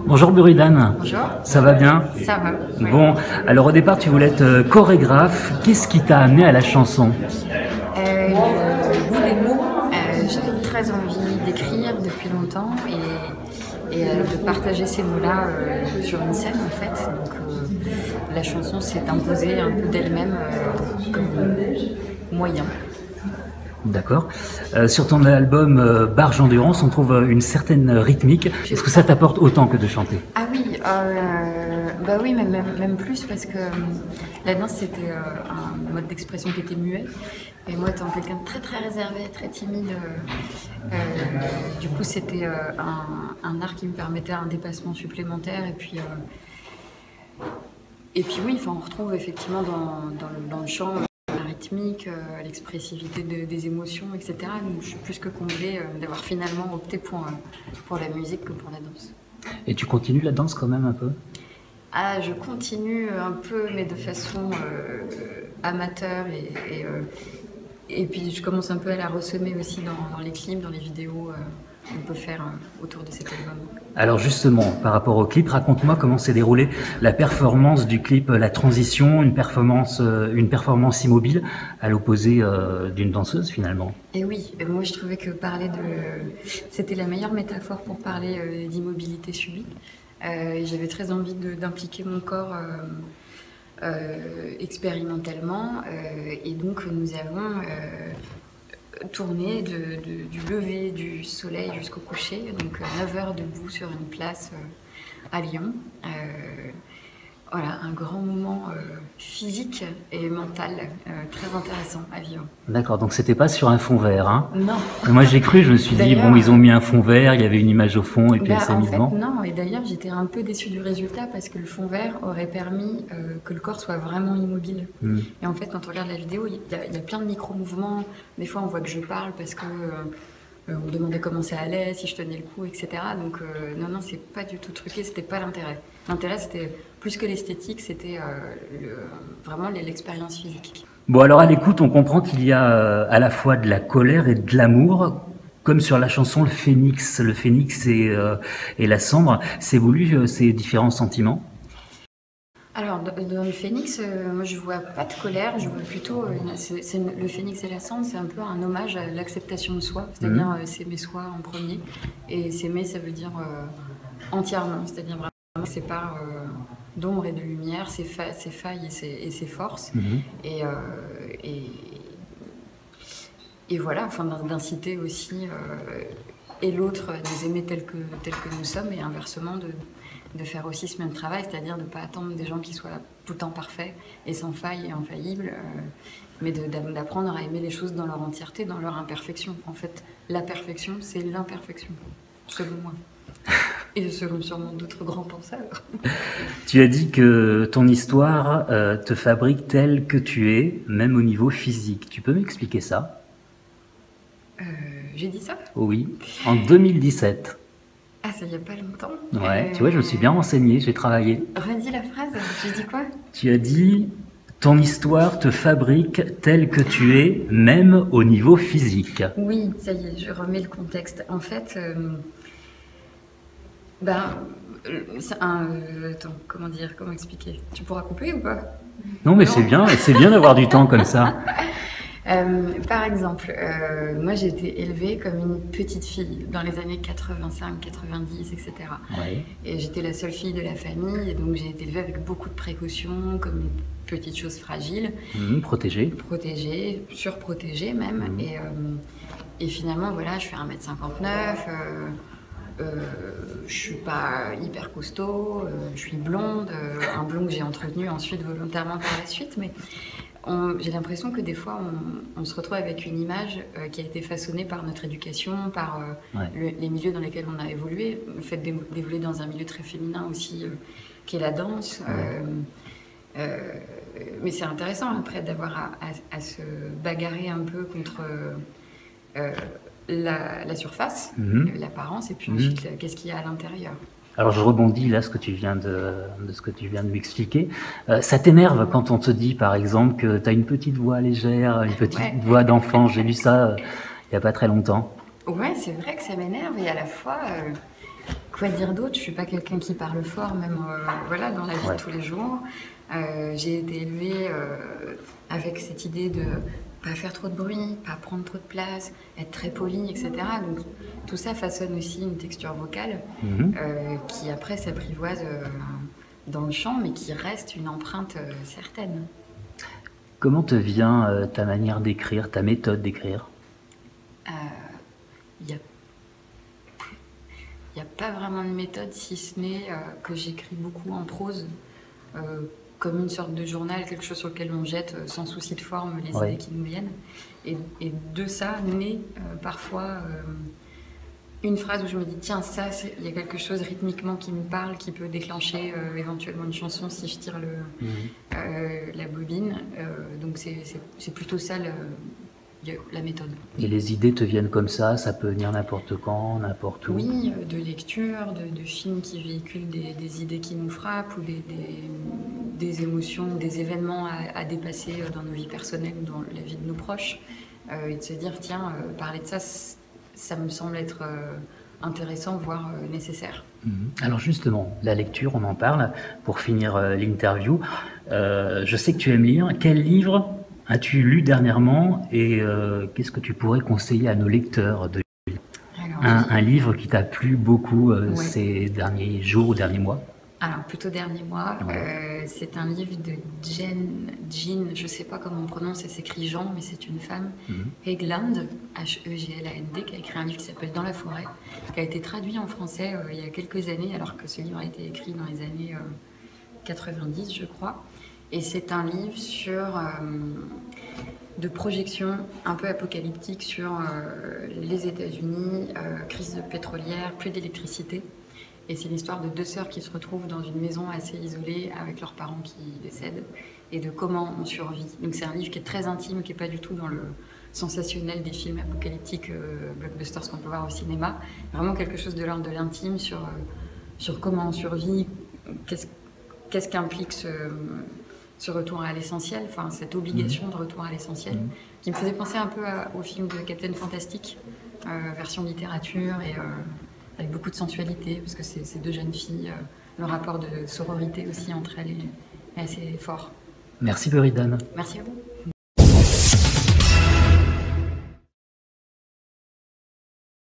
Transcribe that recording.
Bonjour Buridan. Bonjour. Ça va bien? Ça va. Oui. Bon, alors au départ tu voulais être chorégraphe. Qu'est-ce qui t'a amené à la chanson? Le goût des mots. J'avais très envie d'écrire depuis longtemps et de partager ces mots-là sur une scène en fait. Donc la chanson s'est imposée un peu d'elle-même comme moyen. D'accord. Sur ton album Barge Endurance, on trouve une certaine rythmique. Est-ce que ça t'apporte autant que de chanter? Ah oui, bah oui, même plus parce que la danse c'était un mode d'expression qui était muet. Et moi, étant quelqu'un de très très réservé, très timide, du coup c'était un art qui me permettait un dépassement supplémentaire. Et puis oui, on retrouve effectivement dans le chant la rythmique, l'expressivité des émotions, etc. Donc je suis plus que comblée d'avoir finalement opté pour la musique que pour la danse. Et tu continues la danse quand même un peu? Ah, je continue un peu, mais de façon amateur et puis je commence un peu à la ressemer aussi dans les clips, dans les vidéos qu'on peut faire autour de cet album. Alors justement, par rapport au clip, raconte-moi comment s'est déroulée la performance du clip, la transition, une performance immobile, à l'opposé d'une danseuse finalement. Et oui, moi je trouvais que c'était la meilleure métaphore pour parler d'immobilité subie. J'avais très envie d'impliquer mon corps expérimentalement et donc nous avons tourné du lever du soleil jusqu'au coucher, donc 9 heures debout sur une place à Lyon. Voilà, un grand moment physique et mental très intéressant à vivre. D'accord, donc c'était pas sur un fond vert, hein? Non. Moi j'ai cru, je me suis dit, bon, ils ont mis un fond vert, il y avait une image au fond et puis elle s'est mise devant. Non, et d'ailleurs j'étais un peu déçue du résultat parce que le fond vert aurait permis que le corps soit vraiment immobile. Et en fait, quand on regarde la vidéo, il y a plein de micro-mouvements. Des fois, on voit que je parle parce que on me demandait comment ça allait, si je tenais le coup, etc. Donc non, c'est pas du tout truqué, c'était pas l'intérêt. L'intérêt, c'était plus que l'esthétique, c'était vraiment l'expérience physique. Bon, alors à l'écoute, on comprend qu'il y a à la fois de la colère et de l'amour, comme sur la chanson Le Phénix. Le Phénix et la cendre, c'est voulu ces différents sentiments? Alors, dans le Phénix, moi je vois pas de colère, je vois plutôt. Le Phénix et la cendre, c'est un peu un hommage à l'acceptation de soi, c'est-à-dire s'aimer soi en premier. Et s'aimer, ça veut dire entièrement, c'est-à-dire vraiment sépare d'ombre et de lumière, ses failles et ses forces. Et voilà, enfin d'inciter aussi et l'autre à nous aimer tel que nous sommes et inversement de faire aussi ce même travail, c'est-à-dire de ne pas attendre des gens qui soient tout le temps parfaits et sans faille et infaillibles, mais d'apprendre à aimer les choses dans leur entièreté, dans leur imperfection. En fait, la perfection, c'est l'imperfection, selon moi. Et selon sûrement d'autres grands penseurs. Tu as dit que ton histoire te fabrique tel que tu es, même au niveau physique. Tu peux m'expliquer ça? J'ai dit ça? Oui, en 2017. Ah, ça y a pas longtemps. Ouais, tu vois, je me suis bien renseigné, j'ai travaillé. Redis la phrase, j'ai dit quoi? Tu as dit, ton histoire te fabrique tel que tu es, même au niveau physique. Oui, ça y est, je remets le contexte. En fait, attends, comment expliquer? Tu pourras couper ou pas? Non, mais c'est bien d'avoir du temps comme ça. Par exemple, moi j'ai été élevée comme une petite fille dans les années 85, 90, etc. Ouais. Et j'étais la seule fille de la famille, et donc j'ai été élevée avec beaucoup de précautions, comme une petite chose fragile. Protégée. Protégée, surprotégée même. Et finalement, voilà, je fais 1m59, je suis pas hyper costaud, je suis blonde, un blond que j'ai entretenu ensuite volontairement par la suite, mais j'ai l'impression que des fois on se retrouve avec une image qui a été façonnée par notre éducation, par les milieux dans lesquels on a évolué, le fait d'évoluer dans un milieu très féminin aussi, qui est la danse. Mais c'est intéressant après d'avoir à se bagarrer un peu contre la surface, l'apparence, et puis ensuite qu'est-ce qu'il y a à l'intérieur. Alors je rebondis là ce que tu viens de m'expliquer. Ça t'énerve quand on te dit par exemple que tu as une petite voix légère, une petite voix d'enfant. J'ai lu ça il n'y a pas très longtemps. Ouais, c'est vrai que ça m'énerve et à la fois Quoi dire d'autre? Je suis pas quelqu'un qui parle fort, même voilà, dans la vie de tous les jours. J'ai été élevée avec cette idée de pas faire trop de bruit, pas prendre trop de place, être très poli, etc. Donc tout ça façonne aussi une texture vocale qui après s'apprivoise dans le chant, mais qui reste une empreinte certaine. Comment te vient ta manière d'écrire, ta méthode d'écrire? Il n'y a pas vraiment de méthode, si ce n'est que j'écris beaucoup en prose, comme une sorte de journal, quelque chose sur lequel on jette sans souci de forme les idées qui nous viennent. Et de ça naît parfois une phrase où je me dis tiens, ça, il y a quelque chose rythmiquement qui me parle, qui peut déclencher éventuellement une chanson si je tire la bobine. Donc c'est plutôt ça la méthode. Et les idées te viennent comme ça peut venir n'importe quand, n'importe où? Oui, de lecture, de films qui véhiculent des idées qui nous frappent, ou des émotions, des événements à dépasser dans nos vies personnelles ou dans la vie de nos proches. Et de se dire, tiens, parler de ça, ça me semble être intéressant, voire nécessaire. Alors justement, la lecture, on en parle pour finir l'interview. Je sais que tu aimes lire. Quel livre as-tu lu dernièrement et qu'est-ce que tu pourrais conseiller à nos lecteurs de lire? Un livre qui t'a plu beaucoup ces derniers jours ou derniers mois? Alors, plutôt dernier mois, c'est un livre de Jean, je ne sais pas comment on prononce, elle s'écrit Jean, mais c'est une femme, Hegland, Hegland, qui a écrit un livre qui s'appelle Dans la forêt, qui a été traduit en français il y a quelques années, alors que ce livre a été écrit dans les années 90, je crois. Et c'est un livre de projection un peu apocalyptique sur les États-Unis, crise pétrolière, plus d'électricité. Et c'est l'histoire de deux sœurs qui se retrouvent dans une maison assez isolée avec leurs parents qui décèdent et de comment on survit. Donc c'est un livre qui est très intime, qui n'est pas du tout dans le sensationnel des films apocalyptiques blockbusters qu'on peut voir au cinéma. Vraiment quelque chose de l'ordre de l'intime sur comment on survit, qu'est-ce qu'implique ce retour à l'essentiel, enfin cette obligation de retour à l'essentiel, qui me faisait penser un peu au film de Captain Fantastic, version littérature et avec beaucoup de sensualité, parce que ces deux jeunes filles, le rapport de sororité aussi entre elles est assez fort. Merci Buridan. Merci à vous.